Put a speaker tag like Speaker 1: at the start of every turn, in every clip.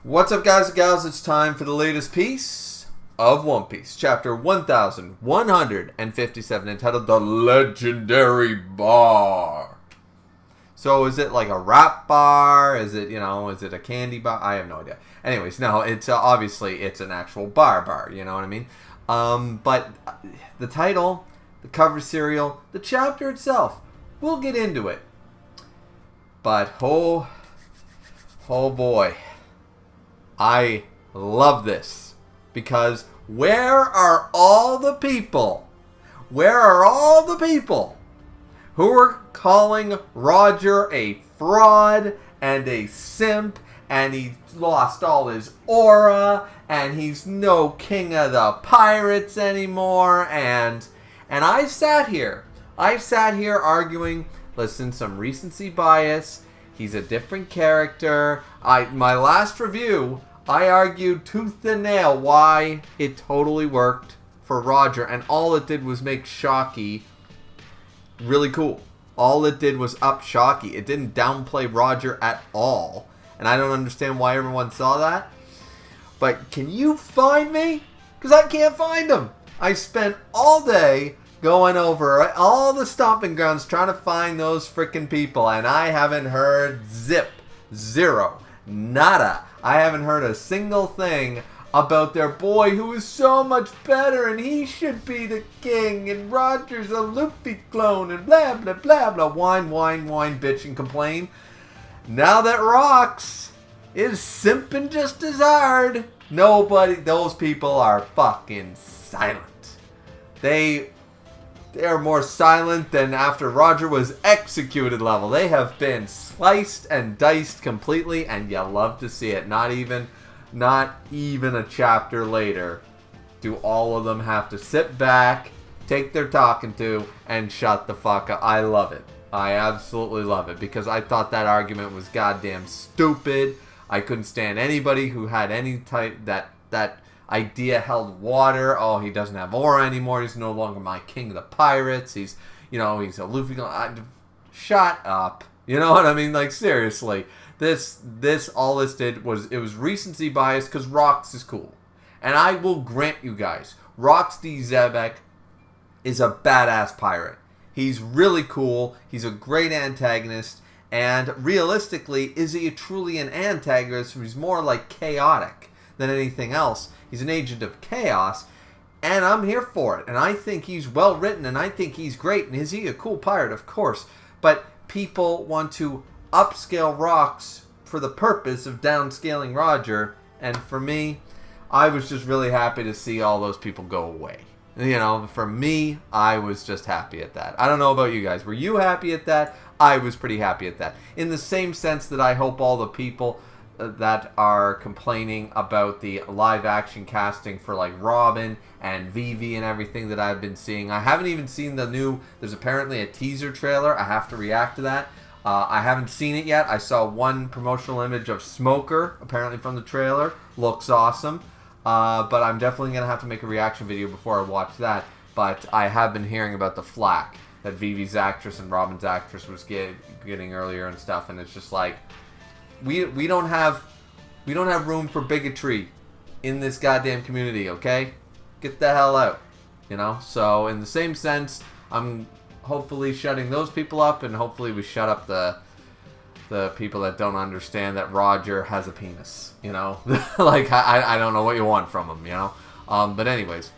Speaker 1: What's up, guys and gals? It's time for the latest piece of One Piece, chapter 1157, entitled The Legendary Bar. So is it like a rap bar? Is it, is it a candy bar? I have no idea. Anyways, no, it's obviously it's an actual bar, you know what I mean? But the title, the cover serial, the chapter itself, we'll get into it. But oh boy, I love this, because where are all the people? Where are all the people who were calling Roger a fraud and a simp, and he lost all his aura, and he's no king of the pirates anymore, and I sat here arguing, listen, some recency bias, he's a different character. My last review, I argued tooth and nail why it totally worked for Roger, and all it did was make Shocky really cool. All it did was up Shocky. It didn't downplay Roger at all, and I don't understand why everyone saw that. But can you find me? Because I can't find them. I spent all day going over all the stomping grounds trying to find those freaking people, and I haven't heard zero, nada. I haven't heard a single thing about their boy who is so much better and he should be the king and Roger's a Luffy clone and blah blah blah blah. Whine, bitch and complain. Now that Rocks is simping just as hard, those people are fucking silent. They are more silent than after Roger was executed level. They have been sliced and diced completely, and you love to see it. Not even a chapter later do all of them have to sit back, take their talking to, and shut the fuck up. I love it. I absolutely love it, because I thought that argument was goddamn stupid. I couldn't stand anybody who had any type that idea held water. Oh, he doesn't have aura anymore. He's no longer my king of the pirates. He's a Luffy. Shut up. You know what I mean? Like, seriously. All this did was, it was recency bias, because Rocks is cool. And I will grant you guys, Rocks D. Zebek is a badass pirate. He's really cool. He's a great antagonist. And realistically, is he truly an antagonist? He's more like chaotic than anything else. He's an agent of chaos, and I'm here for it. And I think he's well written, and I think he's great. And is he a cool pirate? Of course. But people want to upscale Rocks for the purpose of downscaling Roger. And for me, I was just really happy to see all those people go away. For me, I was just happy at that. I don't know about you guys. Were you happy at that? I was pretty happy at that. In the same sense that I hope all the people that are complaining about the live action casting for like Robin and Vivi and everything that I've been seeing. I haven't even seen there's apparently a teaser trailer. I have to react to that. I haven't seen it yet. I saw one promotional image of Smoker, apparently from the trailer. Looks awesome. But I'm definitely going to have to make a reaction video before I watch that. But I have been hearing about the flack that Vivi's actress and Robin's actress was getting earlier and stuff, and it's just like, we don't have room for bigotry in this goddamn community, okay? Get the hell out, So in the same sense, I'm hopefully shutting those people up, and hopefully we shut up the people that don't understand that Roger has a penis, Like, I don't know what you want from him, But anyways,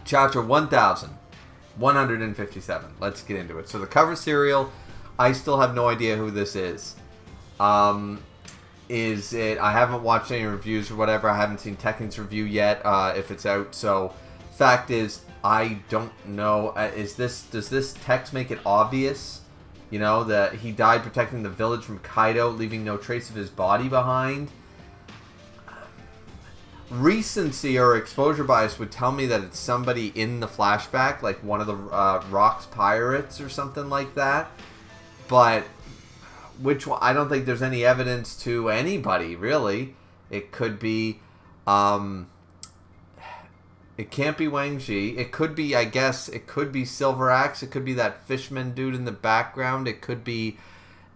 Speaker 1: chapter 1157. Let's get into it. So the cover serial, I still have no idea who this is. Is it? I haven't watched any reviews or whatever. I haven't seen Tekken's review yet, if it's out. So, fact is, I don't know. Does this text make it obvious? That he died protecting the village from Kaido, leaving no trace of his body behind. Recency or exposure bias would tell me that it's somebody in the flashback, like one of the Rocks pirates or something like that. But which one? I don't think there's any evidence to anybody, really. It could be, it can't be Wang Ji. It could be, I guess, it could be Silver Axe. It could be that Fishman dude in the background. It could be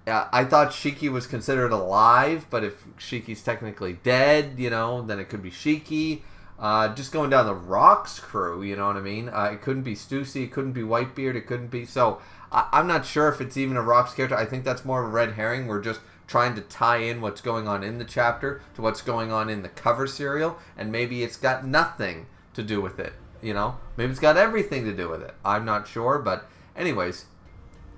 Speaker 1: I thought Shiki was considered alive, but if Shiki's technically dead, then it could be Shiki. Just going down the Rocks crew, you know what I mean? It couldn't be Stussy, it couldn't be Whitebeard, it couldn't be... So, I'm not sure if it's even a Rocks character. I think that's more of a red herring. We're just trying to tie in what's going on in the chapter to what's going on in the cover serial, and maybe it's got nothing to do with it, Maybe it's got everything to do with it. I'm not sure, but anyways...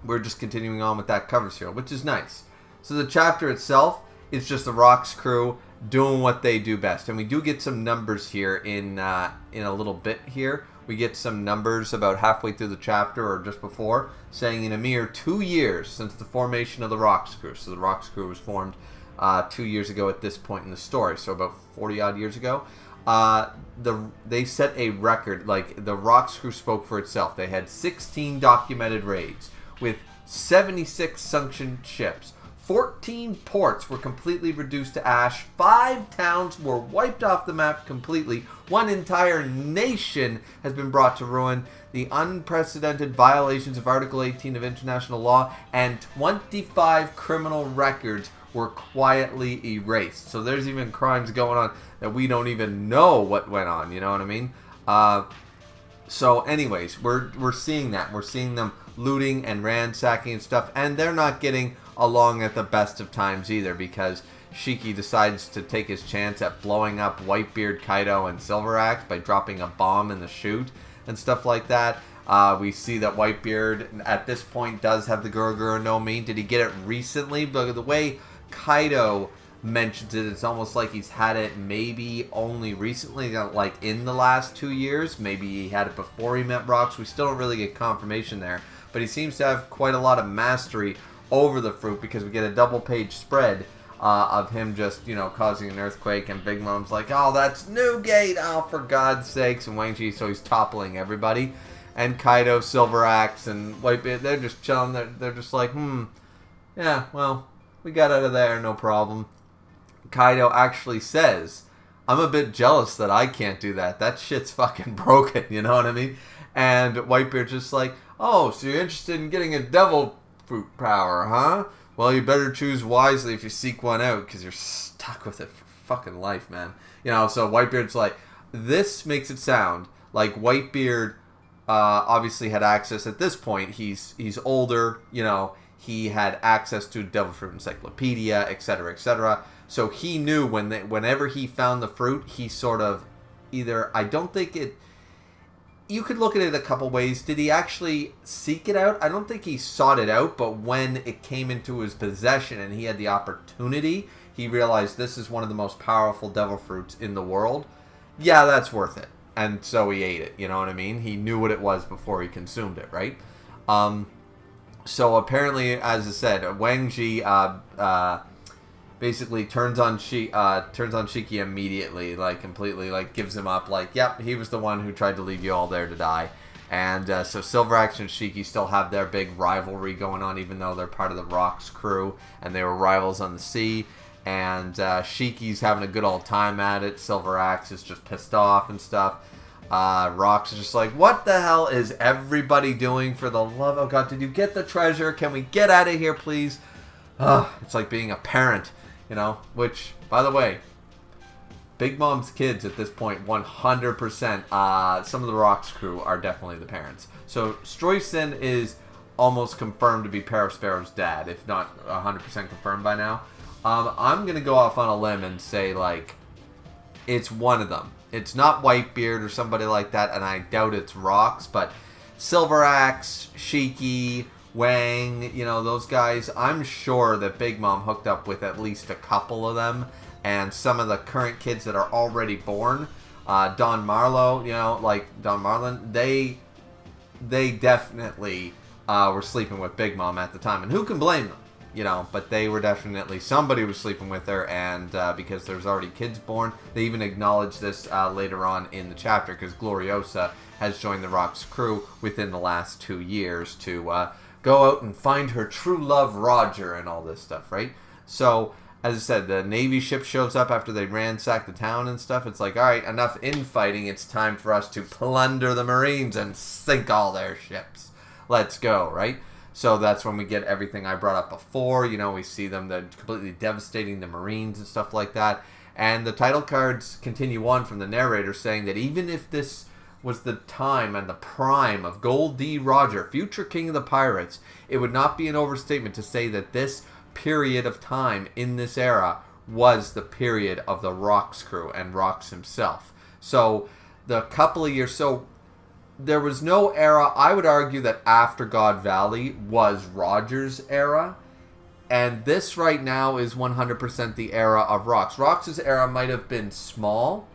Speaker 1: We're just continuing on with that cover serial, which is nice. So the chapter itself is just the Rocks crew doing what they do best. And we do get some numbers here in a little bit here. We get some numbers about halfway through the chapter or just before, saying in a mere 2 years since the formation of the Rocks crew. So the Rocks crew was formed 2 years ago at this point in the story. So about 40 odd years ago. They set a record. Like, the Rocks crew spoke for itself. They had 16 documented raids with 76 sunken ships. 14 ports were completely reduced to ash. 5 towns were wiped off the map completely. 1 entire nation has been brought to ruin. The unprecedented violations of Article 18 of international law and 25 criminal records were quietly erased. So there's even crimes going on that we don't even know what went on. You know what I mean? So anyways, we're seeing that. We're seeing them looting and ransacking and stuff, and they're not getting along at the best of times either, because Shiki decides to take his chance at blowing up Whitebeard, Kaido, and Silveraxe by dropping a bomb in the chute and stuff like that. We see that Whitebeard at this point does have the Guruguru no Mi. Did he get it recently? But the way Kaido mentions it, it's almost like he's had it maybe only recently, like in the last 2 years. Maybe he had it before he met Rocks. We still don't really get confirmation there. But he seems to have quite a lot of mastery over the fruit, because we get a double-page spread of him just, causing an earthquake, and Big Mom's like, oh, that's Newgate, oh, for God's sakes, and Wang Chi, so he's toppling everybody. And Kaido, Silveraxe, and Whitebeard, they're just chilling, they're just like, yeah, well, we got out of there, no problem. Kaido actually says, I'm a bit jealous that I can't do that. That shit's fucking broken, you know what I mean? And Whitebeard's just like, oh, so you're interested in getting a devil fruit power, huh? Well, you better choose wisely if you seek one out, because you're stuck with it for fucking life, man. So Whitebeard's like, this makes it sound like Whitebeard obviously had access at this point. He's older, he had access to Devil Fruit Encyclopedia, etc., etc. So he knew whenever he found the fruit, he sort of either, I don't think it... You could look at it a couple ways. Did he actually seek it out? I don't think he sought it out, but when it came into his possession and he had the opportunity, he realized this is one of the most powerful devil fruits in the world. Yeah, that's worth it. And so he ate it, you know what I mean? He knew what it was before he consumed it, right? So apparently, as I said, Wang Ji basically turns on Shiki immediately, like completely, like gives him up, like, yep, he was the one who tried to leave you all there to die. And so Silveraxe and Shiki still have their big rivalry going on, even though they're part of the Rocks crew and they were rivals on the sea. And Shiki's having a good old time at it. Silveraxe is just pissed off and stuff. Rocks is just like, what the hell is everybody doing? For the love of God, did you get the treasure? Can we get out of here, please? It's like being a parent. Which, by the way, Big Mom's kids at this point, 100%, some of the Rocks crew are definitely the parents. So, Stroyson is almost confirmed to be Parasparrow's dad, if not 100% confirmed by now. I'm going to go off on a limb and say, like, it's one of them. It's not Whitebeard or somebody like that, and I doubt it's Rocks, but Silveraxe, Shiki, Wang, those guys, I'm sure that Big Mom hooked up with at least a couple of them, and some of the current kids that are already born, Don Marlowe, like Don Marlon, they definitely were sleeping with Big Mom at the time, and who can blame them? But they were definitely, somebody was sleeping with her, and because there's already kids born, they even acknowledge this later on in the chapter, because Gloriosa has joined the Rocks crew within the last 2 years to go out and find her true love, Roger, and all this stuff, right? So, as I said, the Navy ship shows up after they ransack the town and stuff. It's like, alright, enough infighting, it's time for us to plunder the Marines and sink all their ships. Let's go, right? So that's when we get everything I brought up before. We see them completely devastating the Marines and stuff like that. And the title cards continue on from the narrator saying that even if this was the time and the prime of Gold D. Roger, future king of the pirates, it would not be an overstatement to say that this period of time in this era was the period of the Rocks crew and Rocks himself. So the couple of years, so there was no era. I would argue that after God Valley was Roger's era, and this right now is 100% the era of Rocks. Rocks' era might have been small,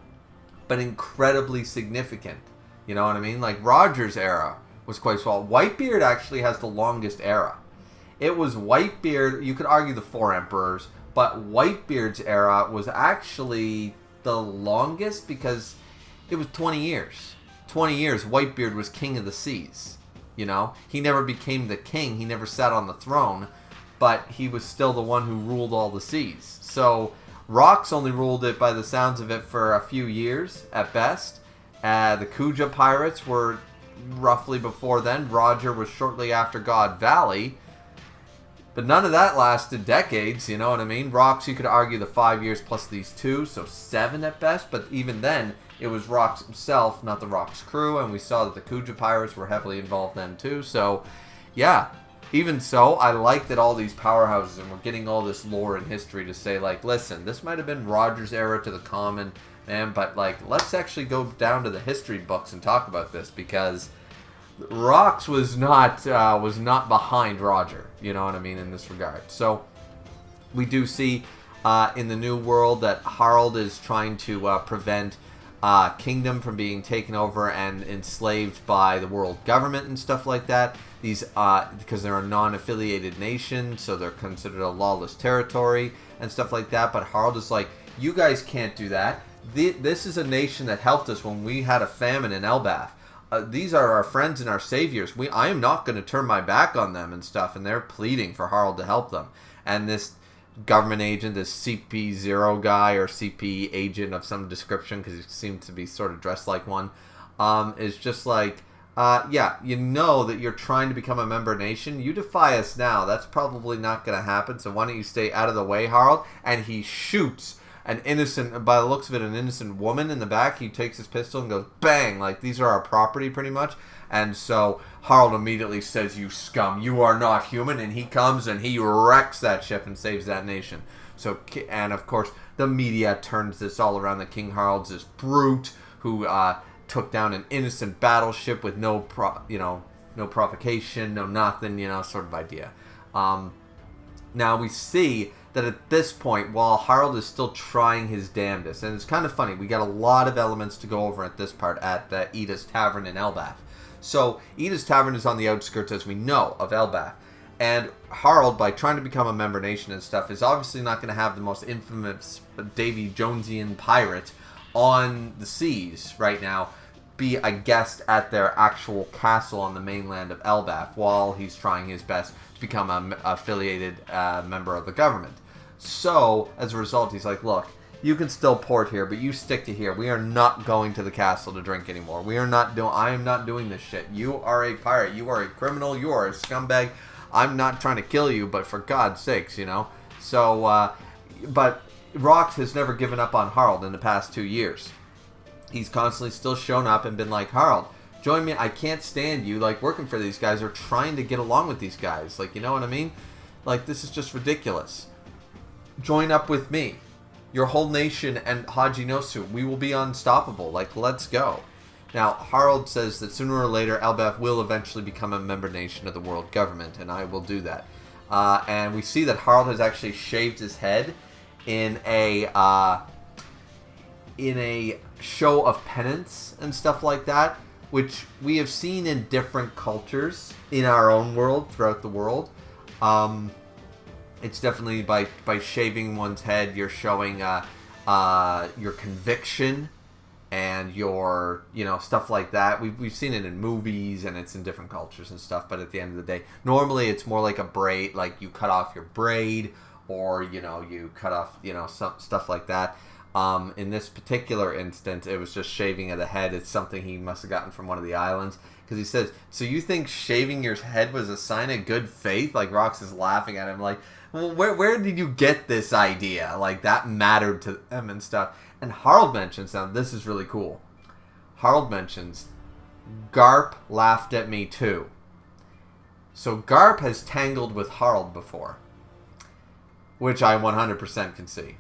Speaker 1: but incredibly significant. You know what I mean? Like Roger's era was quite small. Whitebeard actually has the longest era. It was Whitebeard, you could argue the Four Emperors, but Whitebeard's era was actually the longest because it was 20 years. 20 years, Whitebeard was king of the seas. He never became the king. He never sat on the throne, but he was still the one who ruled all the seas. So Rocks only ruled it, by the sounds of it, for a few years at best. The Kuja pirates were roughly before then. Roger was shortly after God Valley. But none of that lasted decades, you know what I mean? Rocks, you could argue the 5 years plus these 2, so 7 at best. But even then, it was Rocks himself, not the Rocks crew. And we saw that the Kuja pirates were heavily involved then too. So, yeah. Even so, I like that all these powerhouses, and we're getting all this lore and history to say, like, listen, this might have been Roger's era to the common man, but, like, let's actually go down to the history books and talk about this, because Rocks was not behind Roger, you know what I mean, in this regard. So we do see in the New World that Harald is trying to prevent Kingdom from being taken over and enslaved by the world government and stuff like that. These because they're a non-affiliated nation, so they're considered a lawless territory and stuff like that. But Harald is like, you guys can't do that. This is a nation that helped us when we had a famine in Elbaf. These are our friends and our saviors. I am not going to turn my back on them and stuff. And they're pleading for Harald to help them. And this government agent, this CP0 guy or CP agent of some description, because he seems to be sort of dressed like one, is just like, yeah, you know that you're trying to become a member nation. You defy us now. That's probably not going to happen. So why don't you stay out of the way, Harald? And he shoots an innocent, by the looks of it, an innocent woman in the back. He takes his pistol and goes, bang, like, these are our property, pretty much. And so Harald immediately says, you scum, you are not human. And he comes and he wrecks that ship and saves that nation. So, and of course, the media turns this all around. The King Harald's this brute who took down an innocent battleship with no provocation, no nothing, sort of idea. Now we see that at this point, while Harald is still trying his damnedest, and it's kind of funny, we got a lot of elements to go over at this part at the Ida's Tavern in Elbaf. So Ida's Tavern is on the outskirts, as we know, of Elbaf. And Harald, by trying to become a member nation and stuff, is obviously not going to have the most infamous Davy Jonesian pirate on the seas right now be a guest at their actual castle on the mainland of Elbaf while he's trying his best to become an affiliated member of the government. So, as a result, he's like, look, you can still port here, but you stick to here. We are not going to the castle to drink anymore. I am not doing this shit. You are a pirate. You are a criminal. You are a scumbag. I'm not trying to kill you, but for God's sakes, So, but Rocks has never given up on Harald in the past 2 years. He's constantly still shown up and been like, Harald, join me. I can't stand you, like, working for these guys or trying to get along with these guys. Like, you know what I mean? Like, this is just ridiculous. Join up with me. Your whole nation and Haji Nosu, we will be unstoppable. Like, let's go. Now, Harald says that sooner or later, Elbaf will eventually become a member nation of the world government, and I will do that. And we see that Harald has actually shaved his head in a show of penance and stuff like that, which we have seen in different cultures in our own world, throughout the world. It's definitely by shaving one's head, you're showing your conviction and your, stuff like that. We've seen it in movies and it's in different cultures and stuff, but at the end of the day, normally it's more like a braid, like you cut off your braid or, you cut off, some stuff like that. In this particular instance, it was just shaving of the head. It's something he must have gotten from one of the islands. Because he says, so you think shaving your head was a sign of good faith? Like, Rox is laughing at him like, well, where did you get this idea? Like, that mattered to them and stuff. And Harald mentions, now this is really cool. Harald mentions, Garp laughed at me too. So Garp has tangled with Harald before. Which I 100% can see.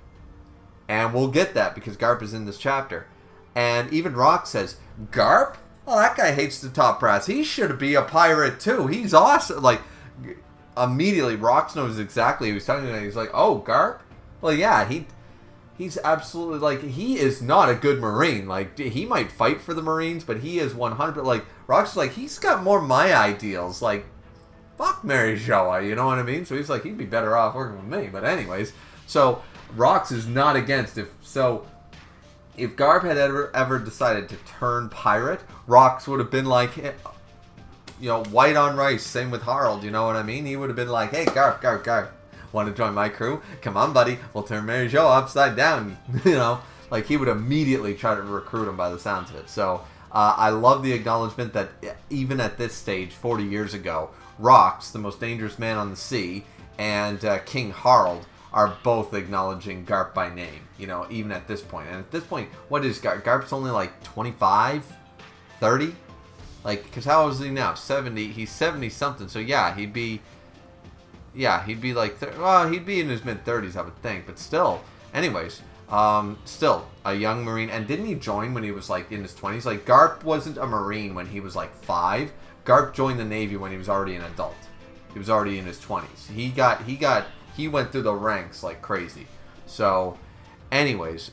Speaker 1: And we'll get that because Garp is in this chapter. And even Rox says, Garp? Oh, that guy hates the top brass. He should be a pirate too. He's awesome. Like, immediately, Rox knows exactly who he's talking about. He's like, oh, Garp? Well, yeah, he's absolutely, like, he is not a good Marine. Like, he might fight for the Marines, but he is 100, like, Rox is like, he's got more my ideals. Like, fuck Mary Joa, you know what I mean? So he's like, he'd be better off working with me. But anyways, so Rox is not against it. So if Garp had ever decided to turn pirate, Rox would have been like, you know, white on rice. Same with Harald, you know what I mean? He would have been like, hey, Garp, want to join my crew? Come on, buddy. We'll turn Mary Jo upside down. You know, like he would immediately try to recruit him by the sounds of it. So I love the acknowledgement that even at this stage, 40 years ago, Rox, the most dangerous man on the sea, and King Harald are both acknowledging Garp by name, you know, even at this point. And at this point, what is Garp? Garp's only like 25, 30? Like, because how old is he now? 70. He's 70-something. So, yeah, he'd be like, well, he'd be in his mid-30s, I would think. But still, anyways, still a young Marine. And didn't he join when he was, like, in his 20s? Like, Garp wasn't a Marine when he was, like, 5. Garp joined the Navy when he was already an adult. He was already in his 20s. He went through the ranks like crazy. So, anyways,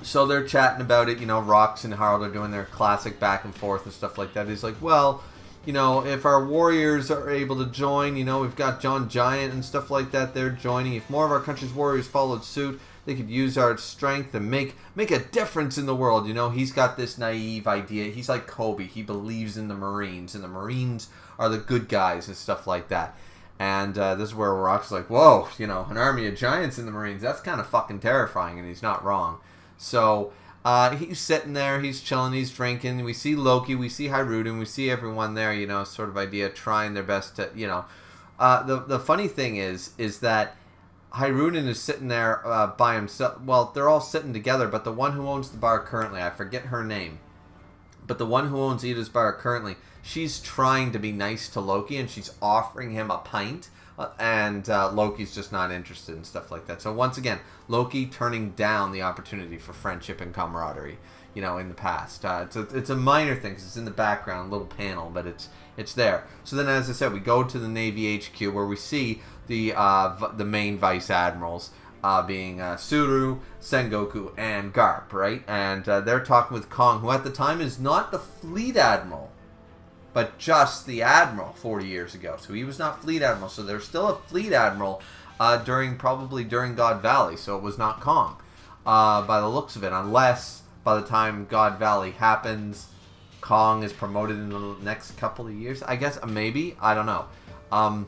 Speaker 1: so they're chatting about it. You know, Rox and Harald are doing their classic back and forth and stuff like that. He's like, well, you know, if our warriors are able to join, you know, we've got John Giant and stuff like that. They're joining. If more of our country's warriors followed suit, they could use our strength and make a difference in the world. You know, he's got this naive idea. He's like Kobe. He believes in the Marines, and the Marines are the good guys and stuff like that. And this is where Rox is like, whoa, you know, an army of giants in the Marines. That's kind of fucking terrifying, and he's not wrong. So he's sitting there, he's chilling, he's drinking. We see Loki, we see Hyrudin, we see everyone there, you know, sort of idea, trying their best to, you know. The funny thing is that Hyrudin is sitting there by himself. Well, they're all sitting together, but the one who owns the bar currently, I forget her name, but the one who owns Ida's bar currently, she's trying to be nice to Loki, and she's offering him a pint, and Loki's just not interested in stuff like that. So once again, Loki turning down the opportunity for friendship and camaraderie, you know, in the past. It's a minor thing, 'cause it's in the background, a little panel, but it's there. So then, as I said, we go to the Navy HQ where we see the main vice admirals, being Suru, Sengoku, and Garp, right? And they're talking with Kong, who at the time is not the fleet admiral, but just the admiral 40 years ago. So he was not fleet admiral. So there's still a fleet admiral probably during God Valley. So it was not Kong, by the looks of it, unless by the time God Valley happens, Kong is promoted in the next couple of years. I guess maybe, I don't know.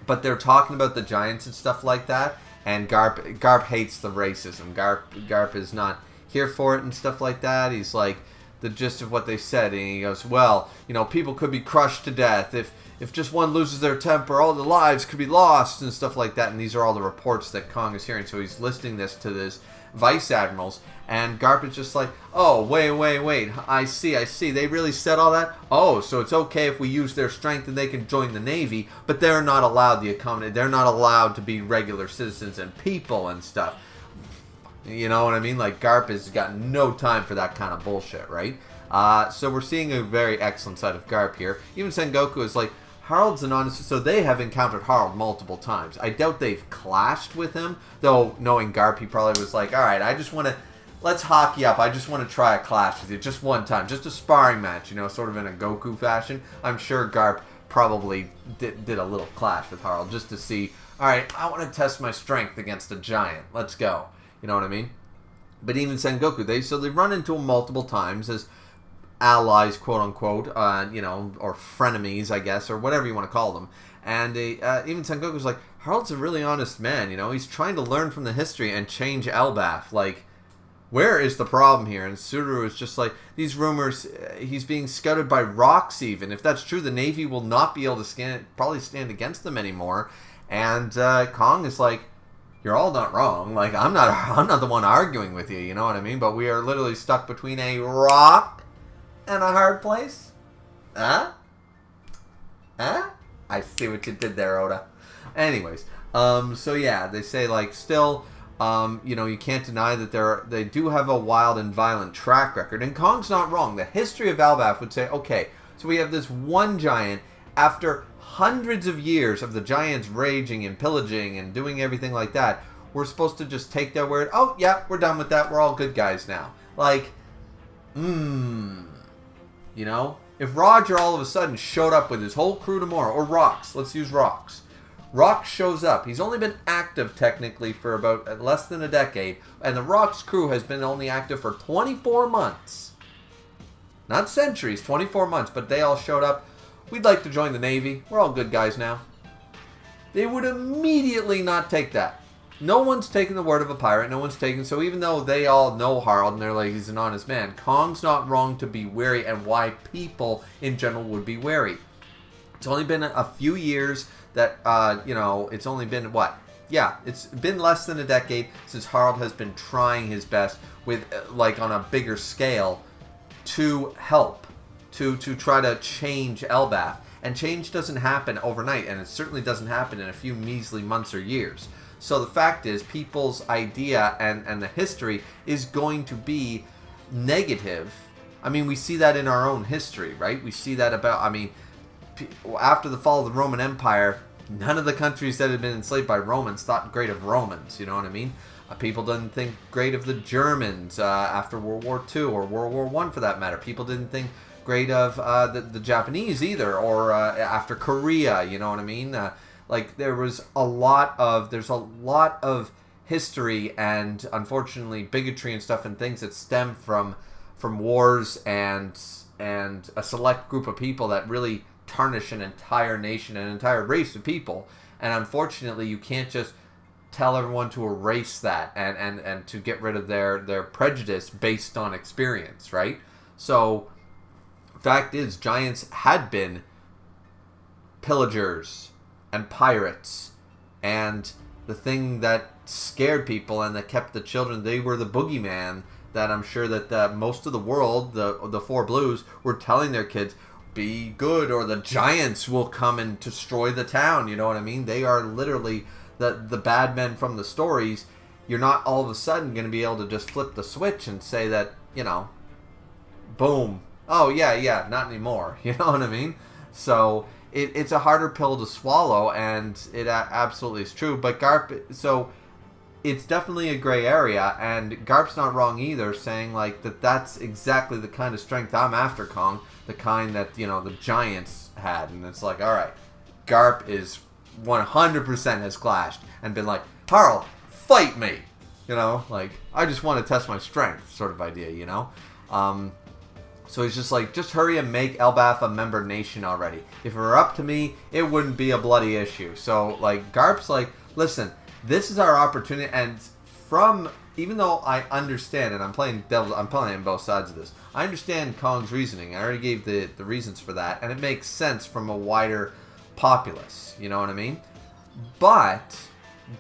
Speaker 1: But they're talking about the giants and stuff like that. And Garp hates the racism. Garp is not here for it and stuff like that. He's like, the gist of what they said, and he goes, well, you know, people could be crushed to death. If just one loses their temper, all the lives could be lost and stuff like that. And these are all the reports that Kong is hearing. So he's listing this to this vice admirals, and Garp is just like, oh, wait, I see, they really said all that? Oh, so it's okay if we use their strength and they can join the Navy, but they're not allowed they're not allowed to be regular citizens and people and stuff. You know what I mean? Like, Garp has got no time for that kind of bullshit, right? So we're seeing a very excellent side of Garp here. Even Sengoku is like, Harald's an honest... So they have encountered Harald multiple times. I doubt they've clashed with him, though knowing Garp, he probably was like, alright, I just want to... Let's hockey up. I just want to try a clash with you. Just one time. Just a sparring match, you know, sort of in a Goku fashion. I'm sure Garp probably did a little clash with Harald just to see, alright, I want to test my strength against a giant. Let's go. You know what I mean? But even Sengoku, they run into him multiple times as allies, quote unquote, you know, or frenemies, I guess, or whatever you want to call them. And even Sengoku's like, Harold's a really honest man, you know? He's trying to learn from the history and change Elbaf. Like, where is the problem here? And Suduru is just like, these rumors, he's being scouted by rocks even. If that's true, the Navy will not be able to probably stand against them anymore. And Kong is like, you're all not wrong. Like, I'm not the one arguing with you, you know what I mean? But we are literally stuck between a rock and a hard place. Huh? I see what you did there, Oda. Anyways, so yeah, they say, like, still, you know, you can't deny that they do have a wild and violent track record. And Kong's not wrong. The history of Elbaf would say, okay, so we have this one giant, after hundreds of years of the giants raging and pillaging and doing everything like that, we're supposed to just take their word, oh, yeah, we're done with that, we're all good guys now. Like, you know? If Roger all of a sudden showed up with his whole crew tomorrow, or Rox, let's use Rox. Rox shows up. He's only been active technically for about less than a decade, and the Rox crew has been only active for 24 months. Not centuries, 24 months, but they all showed up. We'd like to join the Navy. We're all good guys now. They would immediately not take that. No one's taking the word of a pirate. No one's taking... So even though they all know Harold and they're like, he's an honest man, Kong's not wrong to be wary, and why people in general would be wary. It's only been a few years that, you know, it's only been, what? Yeah, it's been less than a decade since Harold has been trying his best with, like, on a bigger scale to help. To try to change Elbaf. And change doesn't happen overnight, and it certainly doesn't happen in a few measly months or years. So the fact is, people's idea and the history is going to be negative. I mean, we see that in our own history, right? We see that about, I mean, after the fall of the Roman Empire, none of the countries that had been enslaved by Romans thought great of Romans, you know what I mean? People didn't think great of the Germans after World War II, or World War I for that matter. People didn't think great of the Japanese either, or after Korea, you know what I mean? Like, there's a lot of history and, unfortunately, bigotry and stuff and things that stem from wars and a select group of people that really tarnish an entire nation, an entire race of people. And unfortunately, you can't just tell everyone to erase that and to get rid of their prejudice based on experience, right? So, fact is, giants had been pillagers and pirates, and the thing that scared people and that kept the children, they were the boogeyman that I'm sure that most of the world, the Four Blues, were telling their kids, be good or the giants will come and destroy the town, you know what I mean? They are literally the bad men from the stories. You're not all of a sudden going to be able to just flip the switch and say that, you know, boom, oh yeah, not anymore, you know what I mean? So it's a harder pill to swallow, and it absolutely is true. But Garp, so it's definitely a gray area, and Garp's not wrong either, saying like that's exactly the kind of strength I'm after, Kong, the kind that, you know, the giants had. And it's like, all right, Garp is 100% has clashed and been like, Harold, fight me, you know, like, I just want to test my strength sort of idea, you know. So he's just like, just hurry and make Elbaf a member nation already. If it were up to me, it wouldn't be a bloody issue. So, like, Garp's like, listen, this is our opportunity, and even though I understand, and I'm playing both sides of this, I understand Kong's reasoning. I already gave the reasons for that, and it makes sense from a wider populace, you know what I mean? But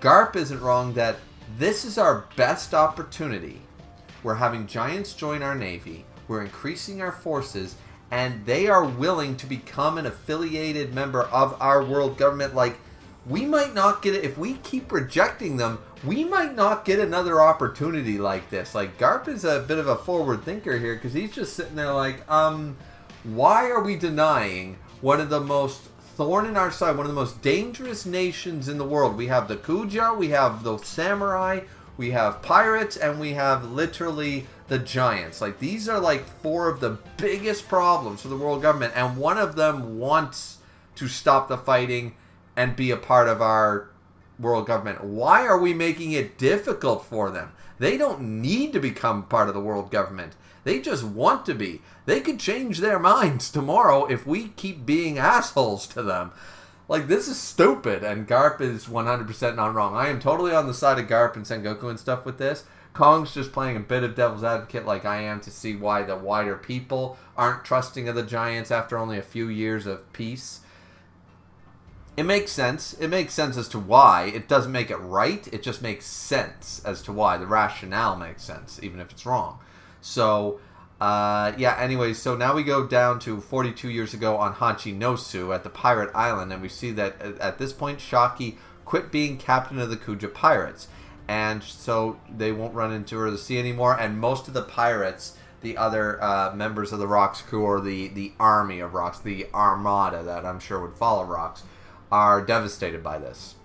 Speaker 1: Garp isn't wrong that this is our best opportunity. We're having giants join our navy. We're increasing our forces, and they are willing to become an affiliated member of our world government. Like, we might not get it. If we keep rejecting them, we might not get another opportunity like this. Like, Garp is a bit of a forward thinker here, because he's just sitting there like, why are we denying one of the most thorn in our side, one of the most dangerous nations in the world? We have the Kuja, we have the samurai, we have pirates, and we have literally the giants. Like, these are like four of the biggest problems for the world government, and one of them wants to stop the fighting and be a part of our world government. Why are we making it difficult for them? They don't need to become part of the world government. They just want to be. They could change their minds tomorrow if we keep being assholes to them. Like, this is stupid, and Garp is 100% not wrong. I am totally on the side of Garp and Sengoku and stuff with this. Kong's just playing a bit of devil's advocate like I am to see why the wider people aren't trusting of the Giants after only a few years of peace. It makes sense. It makes sense as to why. It doesn't make it right. It just makes sense as to why. The rationale makes sense, even if it's wrong. So, yeah, anyways, so now we go down to 42 years ago on Hachinosu at the Pirate Island, and we see that at this point, Shaki quit being captain of the Kuja Pirates. And so they won't run into her the sea anymore, and most of the pirates, the other members of the Rocks crew, or the army of Rocks, the armada that I'm sure would follow Rocks, are devastated by this.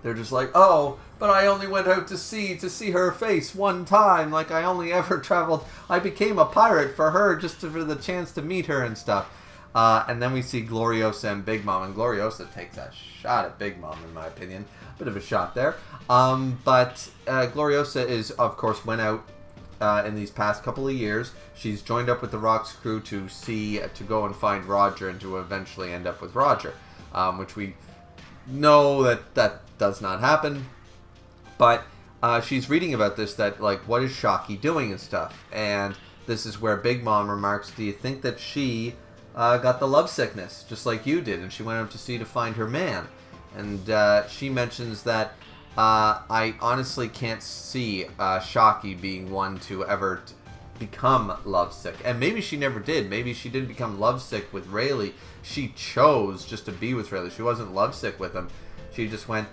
Speaker 1: They're just like, oh, but I only went out to see her face one time. Like, I only ever traveled. I became a pirate for her, just for the chance to meet her and stuff. And then we see Gloriosa and Big Mom, and Gloriosa takes a shot at Big Mom, in my opinion. Bit of a shot there. But Gloriosa is, of course, went out in these past couple of years. She's joined up with the Rocks crew to go and find Roger, and to eventually end up with Roger. Which we know that does not happen. But she's reading about this, that, like, what is Shaki doing and stuff. And this is where Big Mom remarks, do you think that she got the lovesickness, just like you did, and she went out to sea to find her man? And she mentions that I honestly can't see Shaki being one to ever become lovesick. And maybe she never did. Maybe she didn't become lovesick with Rayleigh. She chose just to be with Rayleigh. She wasn't lovesick with him. She just went,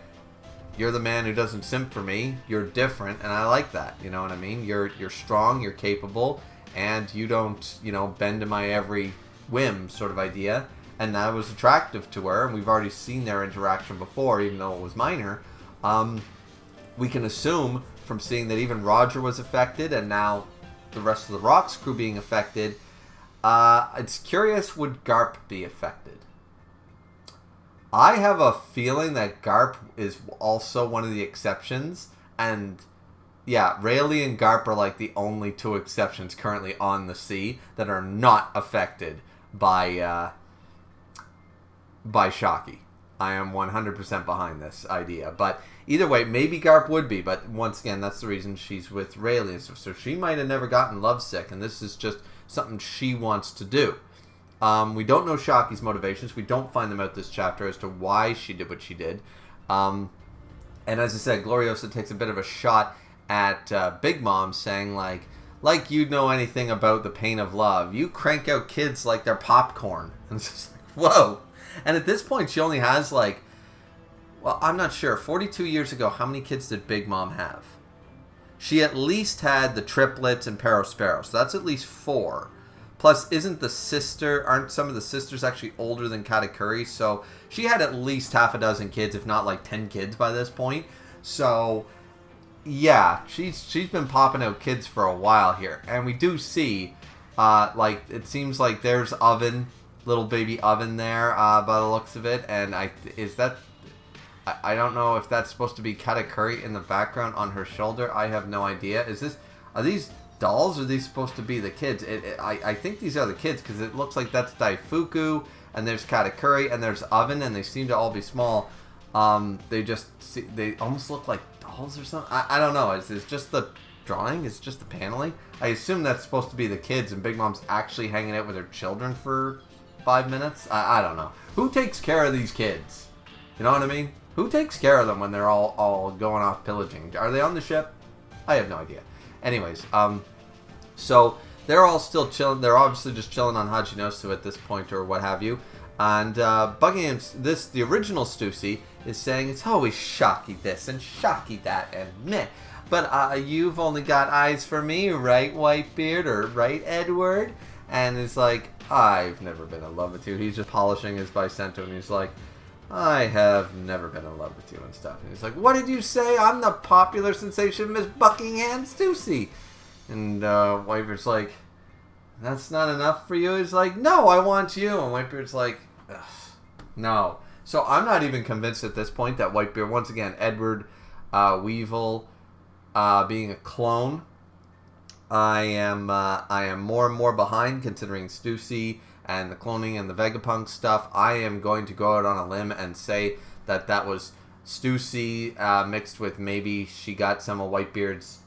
Speaker 1: you're the man who doesn't simp for me. You're different, and I like that. You know what I mean? You're strong, you're capable, and you don't, bend to my every whim sort of idea. And that was attractive to her, and we've already seen their interaction before, even though it was minor. We can assume from seeing that even Roger was affected, and now the rest of the Rocks crew being affected. It's curious, would Garp be affected? I have a feeling that Garp is also one of the exceptions, and yeah, Rayleigh and Garp are like the only two exceptions currently on the sea that are not affected by Shaki. I am 100% behind this idea, but either way, maybe Garp would be, but once again, that's the reason she's with Rayleigh, so she might have never gotten lovesick, and this is just something she wants to do. We don't know Shaki's motivations. We don't find them out this chapter as to why she did what she did. And as I said, Gloriosa takes a bit of a shot at Big Mom, saying like you know anything about the pain of love. You crank out kids like they're popcorn. And it's just like, whoa. And at this point, she only has well, I'm not sure. 42 years ago, how many kids did Big Mom have? She at least had the triplets and Perospero, so that's at least 4. Plus, aren't some of the sisters actually older than Katakuri? So she had at least half a dozen kids, if not like 10 kids by this point. So yeah, she's been popping out kids for a while here. And we do see, it seems like there's little baby Oven there by the looks of it. And I don't know if that's supposed to be Katakuri in the background on her shoulder. I have no idea. Are these dolls, or are these supposed to be the kids? I think these are the kids, because it looks like that's Daifuku, and there's Katakuri, and there's Oven, and they seem to all be small. They almost look like dolls or something. I don't know. Is it just the drawing? Is it just the paneling? I assume that's supposed to be the kids, and Big Mom's actually hanging out with her children for 5 minutes. I don't know. Who takes care of these kids? You know what I mean? Who takes care of them when they're all going off pillaging? Are they on the ship? I have no idea. Anyways, so they're all still chilling. They're obviously just chilling on Hachinosu at this point, or what have you. And Buckingham, the original Stussy, is saying it's always Shaki this and Shaki that and meh. But you've only got eyes for me, right, Whitebeard, or right, Edward? And it's like, I've never been in love with you. He's just polishing his bicento, and he's like, I have never been in love with you and stuff. And he's like, what did you say? I'm the popular sensation, Miss Buckingham Stussy. And Whitebeard's like, that's not enough for you? He's like, no, I want you. And Whitebeard's like, ugh, no. So I'm not even convinced at this point that Whitebeard, once again, Edward Weevil being a clone, I am more and more behind, considering Stussy and the cloning and the Vegapunk stuff, I am going to go out on a limb and say that that was Stussy mixed with maybe she got some of Whitebeard's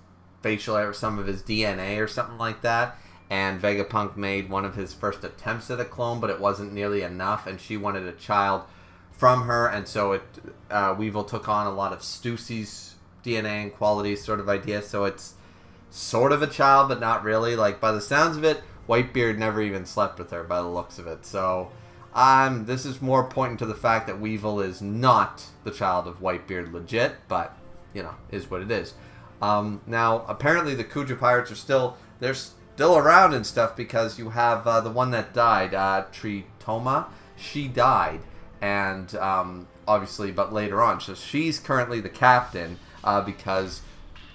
Speaker 1: facial hair, some of his DNA or something like that, and Vegapunk made one of his first attempts at a clone, but it wasn't nearly enough, and she wanted a child from her, and so Weevil took on a lot of Stussy's DNA and qualities sort of idea, so it's sort of a child, but not really. Like, by the sounds of it, Whitebeard never even slept with her, by the looks of it, so this is more pointing to the fact that Weevil is not the child of Whitebeard legit, but, you know, is what it is. Now, apparently the Kuja Pirates are still around and stuff, because you have the one that died, Tritoma. She died, and obviously, but later on. So she's currently the captain because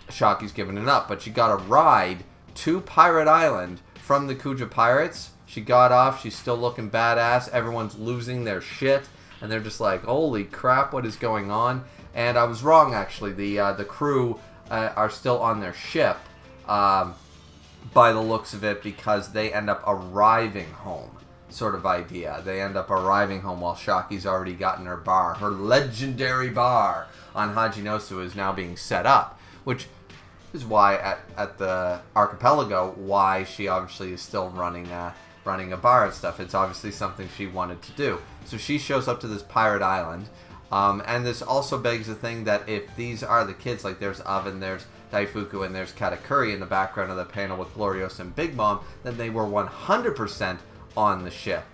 Speaker 1: Shaki's given it up. But she got a ride to Pirate Island from the Kuja Pirates. She got off. She's still looking badass. Everyone's losing their shit, and they're just like, holy crap, what is going on? And I was wrong, actually. The crew are still on their ship. By the looks of it, because they end up arriving home, sort of idea. They end up arriving home while Shaki's already gotten her bar. Her legendary bar on Hajinosu is now being set up, which is why at the archipelago, why she obviously is still running a bar and stuff. It's obviously something she wanted to do. So she shows up to this pirate island, and this also begs the thing that if these are the kids, like there's Oven, there's Daifuku, and there's Katakuri in the background of the panel with Gloriosa and Big Mom, then they were 100% on the ship,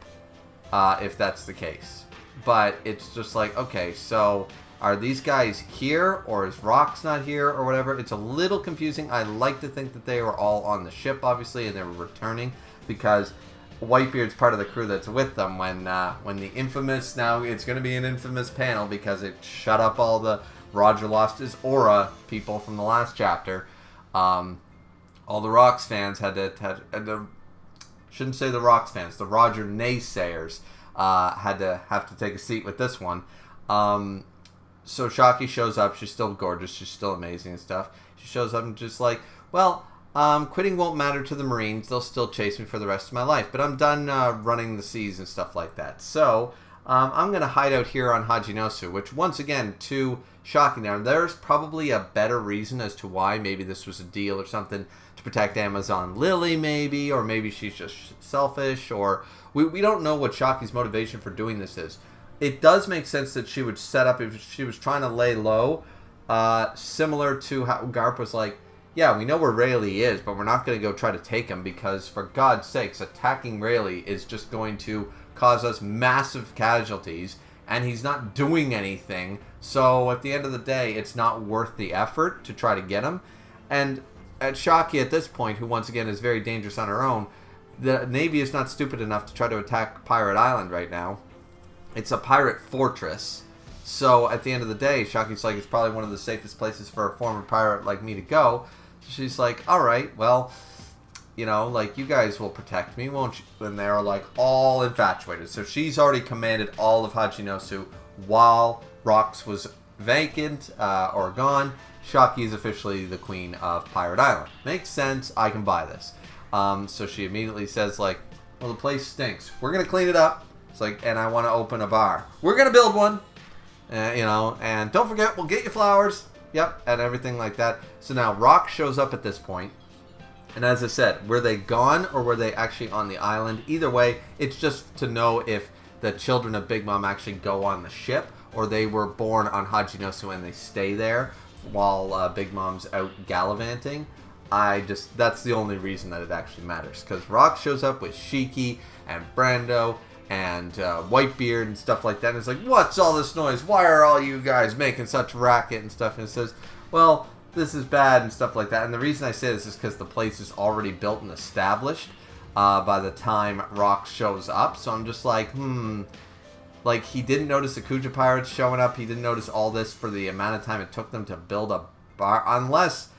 Speaker 1: if that's the case. But it's just like, okay, so are these guys here, or is Rox not here, or whatever? It's a little confusing. I like to think that they were all on the ship, obviously, and they were returning, because Whitebeard's part of the crew that's with them when the infamous, now it's going to be an infamous panel, because it shut up all the Roger lost his aura people from the last chapter. All the Rox fans had to shouldn't say the Rox fans, the Roger naysayers have to take a seat with this one. So Shaki shows up. She's still gorgeous. She's still amazing and stuff. She shows up and just like, well, quitting won't matter to the Marines. They'll still chase me for the rest of my life. But I'm done running the seas and stuff like that. So I'm going to hide out here on Hajinosu, which once again, to Shaki now, there's probably a better reason as to why. Maybe this was a deal or something to protect Amazon Lily, maybe, or maybe she's just selfish, or we don't know what Shaki's motivation for doing this is. It does make sense that she would set up, if she was trying to lay low, similar to how Garp was like, yeah, we know where Rayleigh is, but we're not going to go try to take him, because for God's sakes, attacking Rayleigh is just going to cause us massive casualties, and he's not doing anything. So at the end of the day, it's not worth the effort to try to get him. And at Shaki at this point, who once again is very dangerous on her own, the Navy is not stupid enough to try to attack Pirate Island right now. It's a pirate fortress. So at the end of the day, Shaki's like, it's probably one of the safest places for a former pirate like me to go. So she's like, all right, well, you know, like, you guys will protect me, won't you? And they're like all infatuated. So she's already commanded all of Hajinosu while Rox was vacant or gone. Shaki is officially the queen of Pirate Island. Makes sense. I can buy this. So she immediately says, like, well, the place stinks. We're going to clean it up. It's like, and I want to open a bar. We're going to build one. You know, and don't forget, we'll get you flowers. Yep, and everything like that. So now Rox shows up at this point. And as I said, were they gone or were they actually on the island? Either way, it's just to know if the children of Big Mom actually go on the ship, or they were born on Hajinosu and they stay there while Big Mom's out gallivanting. That's the only reason that it actually matters. Because Rox shows up with Shiki and Brando and Whitebeard and stuff like that. And it's like, what's all this noise? Why are all you guys making such racket and stuff? And it says, well, this is bad and stuff like that. And the reason I say this is because the place is already built and established by the time Rox shows up. So I'm just like, like, he didn't notice the Kuja Pirates showing up. He didn't notice all this for the amount of time it took them to build a bar. Unless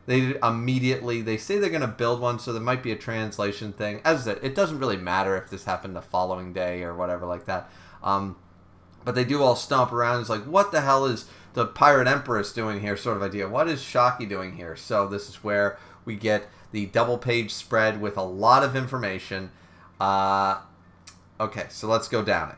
Speaker 1: they immediately, they say they're going to build one, so there might be a translation thing. As I said, it doesn't really matter if this happened the following day or whatever like that. But they do all stomp around. It's like, what the hell is the Pirate Empress doing here, sort of idea? What is Shaki doing here? So this is where we get the double page spread with a lot of information. Okay, so let's go down it.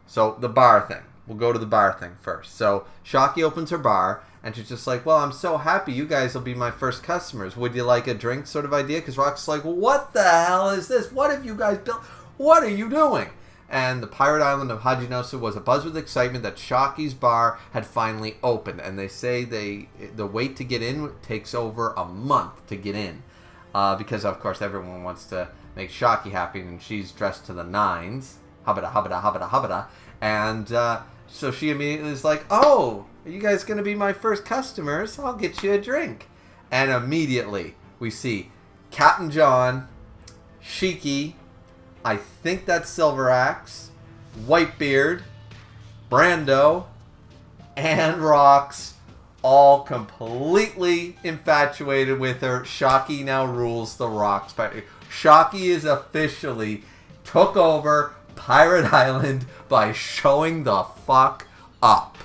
Speaker 1: So the bar thing. We'll go to the bar thing first. So Shockey opens her bar, and she's just like, well, I'm so happy you guys will be my first customers. Would you like a drink sort of idea? Because Rock's like, what the hell is this? What have you guys built? What are you doing? And the pirate island of Hajinosu was abuzz with excitement that Shockey's bar had finally opened. And they say the wait to get in takes over a month to get in. Because, of course, everyone wants to make Shockey happy, and she's dressed to the nines. Habada, habada, habada, habada. And so she immediately is like, oh, are you guys going to be my first customers? I'll get you a drink. And immediately we see Captain John, Shiki, I think that's Silver Axe, Whitebeard, Brando, and Rox all completely infatuated with her. Shockey now rules the Rox. Shockey is officially took over Pirate Island by showing the fuck up.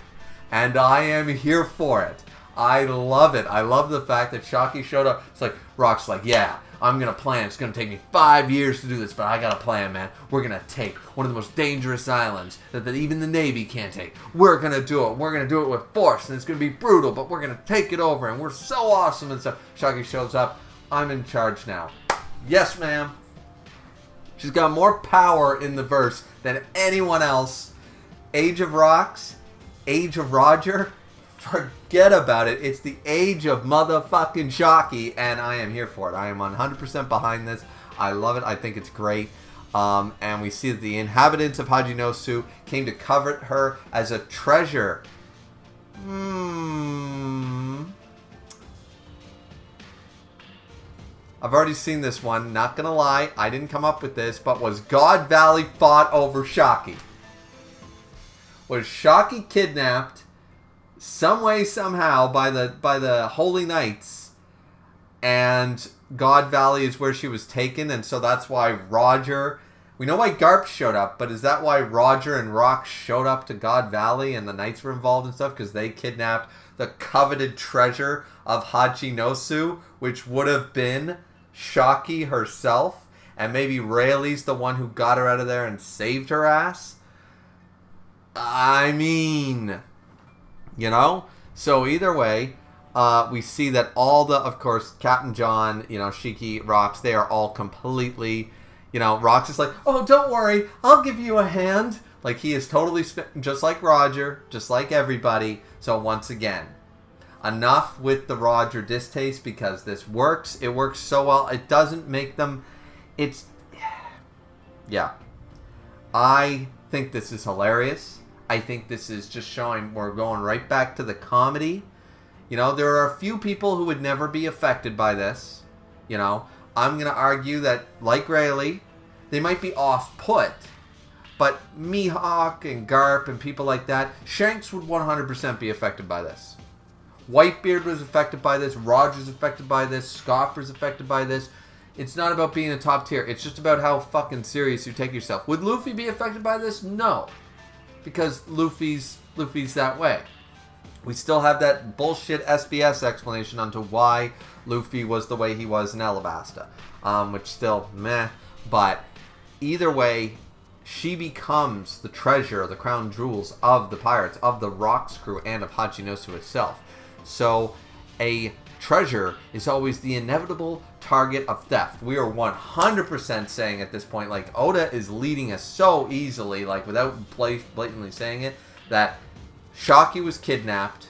Speaker 1: And I am here for it. I love it. I love the fact that Shockey showed up. It's like, Rock's like, yeah, I'm going to plan. It's going to take me 5 years to do this, but I got a plan, man. We're going to take one of the most dangerous islands that even the Navy can't take. We're going to do it. We're going to do it with force, and it's going to be brutal, but we're going to take it over, and we're so awesome and stuff. Shockey shows up. I'm in charge now. Yes, ma'am. She's got more power in the verse than anyone else. Age of Rocks, Age of Roger, forget about it. It's the age of motherfucking Shockey, and I am here for it. I am 100% behind this. I love it. I think it's great. And we see that the inhabitants of Hajinosu came to covet her as a treasure. I've already seen this one. Not gonna lie, I didn't come up with this, but was God Valley fought over Shockey? Was Shockey kidnapped some way, somehow by the Holy Knights, and God Valley is where she was taken, and so that's why Roger... We know why Garp showed up, but is that why Roger and Rock showed up to God Valley and the Knights were involved and stuff? Because they kidnapped the coveted treasure of Hajinosu, which would have been Shockey herself, and maybe Rayleigh's the one who got her out of there and saved her ass? I mean, you know? So either way, we see that all the, of course, Captain John, Shiki, Rox, they are all completely, Rox is like, oh, don't worry, I'll give you a hand. Like, he is totally just like Roger, just like everybody. So once again, enough with the Roger distaste, because this works. It works so well. It doesn't make them... Yeah. I think this is hilarious. I think this is just showing we're going right back to the comedy. There are a few people who would never be affected by this. I'm going to argue that, like Rayleigh, they might be off-put. But Mihawk and Garp and people like that, Shanks would 100% be affected by this. Whitebeard was affected by this. Roger's affected by this. Scopper's affected by this. It's not about being a top tier. It's just about how fucking serious you take yourself. Would Luffy be affected by this? No. Because Luffy's that way. We still have that bullshit SBS explanation onto why Luffy was the way he was in Alabasta. Which still, meh. But either way, she becomes the treasure, the crown jewels of the pirates, of the Rocks crew, and of Hajinosu itself. So, a treasure is always the inevitable target of theft. We are 100% saying at this point, like, Oda is leading us so easily, like, without blatantly saying it, that Shockey was kidnapped,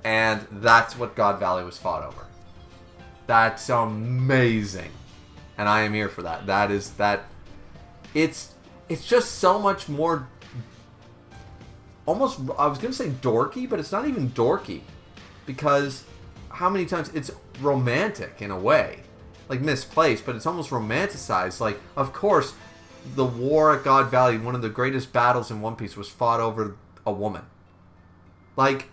Speaker 1: and that's what God Valley was fought over. That's amazing. And I am here for that. It's just so much more, almost, I was going to say dorky, but it's not even dorky. Because how many times it's romantic in a way, like misplaced, but it's almost romanticized. Like, of course, the war at God Valley, one of the greatest battles in One Piece, was fought over a woman. Like,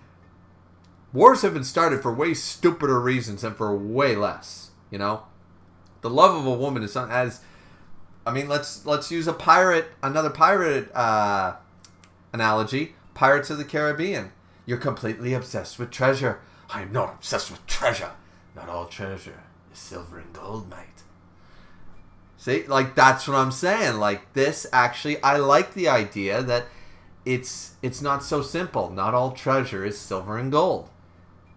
Speaker 1: wars have been started for way stupider reasons and for way less. The love of a woman is not as. I mean, let's use another pirate analogy. Pirates of the Caribbean. You're completely obsessed with treasure. I am not obsessed with treasure. Not all treasure is silver and gold, mate. See, like, that's what I'm saying. Like, this actually, I like the idea that it's not so simple. Not all treasure is silver and gold.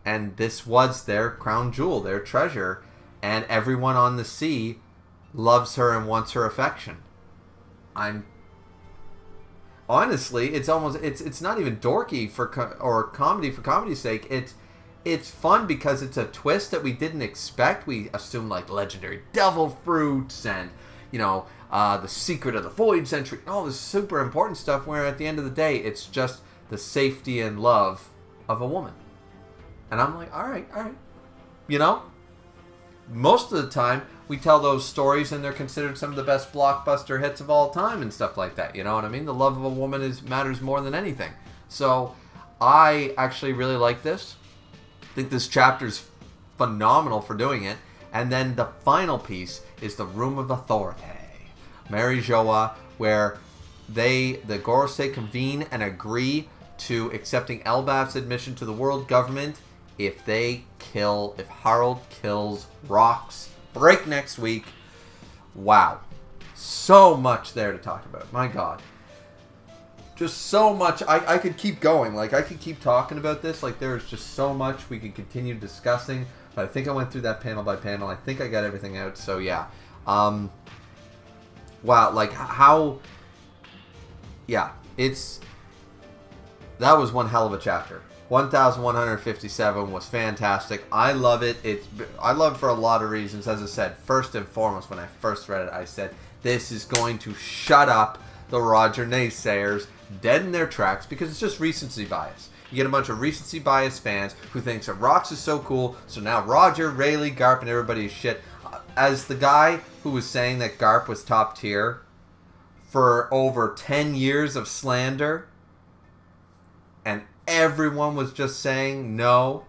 Speaker 1: And this was their crown jewel, their treasure. And everyone on the sea loves her and wants her affection. Honestly, it's almost, it's not even dorky or comedy for comedy's sake. It's fun because it's a twist that we didn't expect. We assumed like legendary devil fruits and, the secret of the Void Century, all this super important stuff, where at the end of the day, it's just the safety and love of a woman. And I'm like, all right. Most of the time, we tell those stories and they're considered some of the best blockbuster hits of all time and stuff like that. You know what I mean? The love of a woman matters more than anything. So I actually really like this. I think this chapter's phenomenal for doing it. And then the final piece is the Room of Authority. Mary Joa, where the Gorosei convene and agree to accepting Elbaf's admission to the world government if Harold kills Rox. Break next week. Wow. So much there to talk about. My God. Just so much. I could keep going. Like, I could keep talking about this. Like, there's just so much we could continue discussing. But I think I went through that panel by panel. I think I got everything out. So, yeah. Wow. Like, how... Yeah. That was one hell of a chapter. 1157 was fantastic. I love it. I love it for a lot of reasons. As I said, first and foremost, when I first read it, I said, this is going to shut up the Roger naysayers dead in their tracks, because it's just recency bias. You get a bunch of recency bias fans who thinks that Rox is so cool, so now Roger, Rayleigh, Garp, and everybody is shit. As the guy who was saying that Garp was top tier for over 10 years of slander, and everyone was just saying no.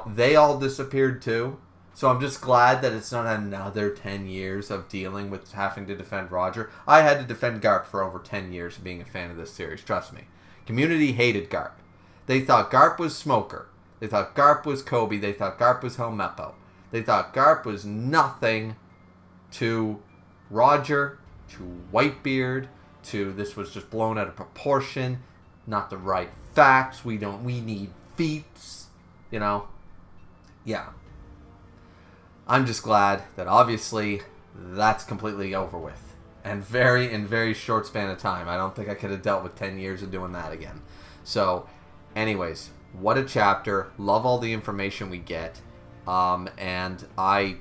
Speaker 1: They all disappeared too. So I'm just glad that it's not another 10 years of dealing with having to defend Roger. I had to defend Garp for over 10 years of being a fan of this series, trust me. Community hated Garp. They thought Garp was Smoker. They thought Garp was Kobe. They thought Garp was Helmeppo. They thought Garp was nothing to Roger, to Whitebeard, to this was just blown out of proportion, not the right facts, we need feats, Yeah. I'm just glad that obviously that's completely over with. And in very short span of time. I don't think I could have dealt with 10 years of doing that again. So, anyways, what a chapter. Love all the information we get. And I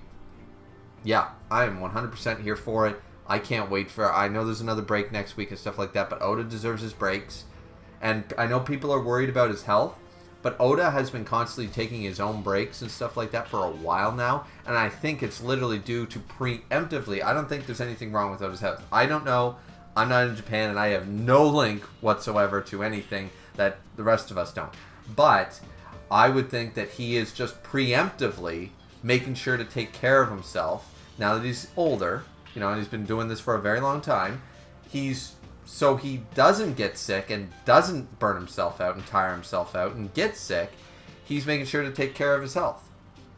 Speaker 1: am 100% here for it. I can't wait I know there's another break next week and stuff like that, but Oda deserves his breaks. And I know people are worried about his health, but Oda has been constantly taking his own breaks and stuff like that for a while now, and I think it's literally due to preemptively. I don't think there's anything wrong with Oda's health. I don't know. I'm not in Japan, and I have no link whatsoever to anything that the rest of us don't. But I would think that he is just preemptively making sure to take care of himself now that he's older, and he's been doing this for a very long time. So he doesn't get sick and doesn't burn himself out and tire himself out and get sick. He's making sure to take care of his health.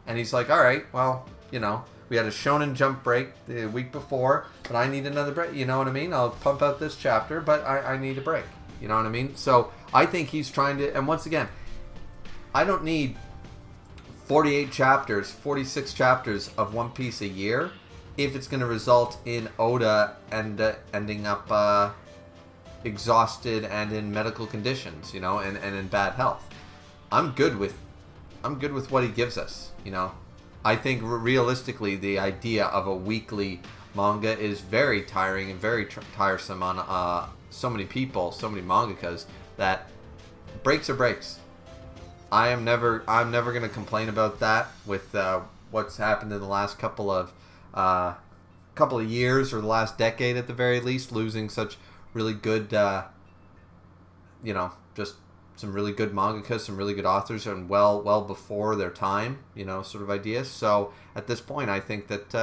Speaker 1: And he's like, all right, well, we had a Shonen Jump break the week before, but I need another break. You know what I mean? I'll pump out this chapter, but I need a break. You know what I mean? So I think he's trying to, and once again, I don't need 48 chapters, 46 chapters of One Piece a year if it's going to result in Oda ending up exhausted and in medical conditions, and in bad health. I'm good with what he gives us, I think realistically the idea of a weekly manga is very tiring and very tiresome on so many people, so many mangakas, that breaks are breaks. I'm never going to complain about that with what's happened in the last couple of years, or the last decade at the very least, losing such really good, just some really good mangakas, some really good authors, and well before their time, sort of ideas. So at this point, I think that,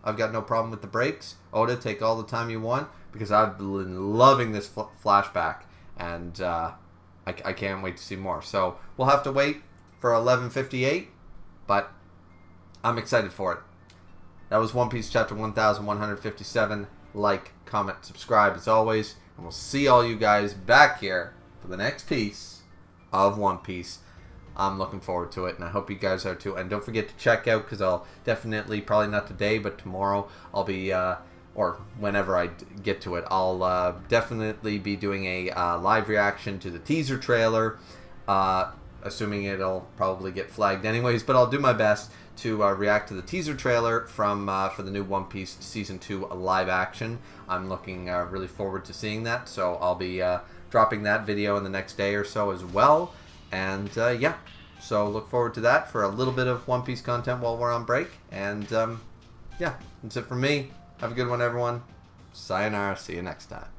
Speaker 1: I've got no problem with the breaks. Oda, take all the time you want, because I've been loving this flashback, and I can't wait to see more. So we'll have to wait for 1158, but I'm excited for it. That was One Piece chapter 1157. Like, comment, subscribe as always. And we'll see all you guys back here for the next piece of One Piece. I'm looking forward to it, and I hope you guys are too. And don't forget to check out, because I'll definitely, probably not today, but tomorrow, I'll be, or whenever I get to it, I'll definitely be doing a live reaction to the teaser trailer, assuming it'll probably get flagged anyways, but I'll do my best to react to the teaser trailer from for the new One Piece Season 2 live action. I'm looking really forward to seeing that, so I'll be dropping that video in the next day or so as well. And yeah, so look forward to that for a little bit of One Piece content while we're on break. And yeah, that's it from me. Have a good one, everyone. Sayonara. See you next time.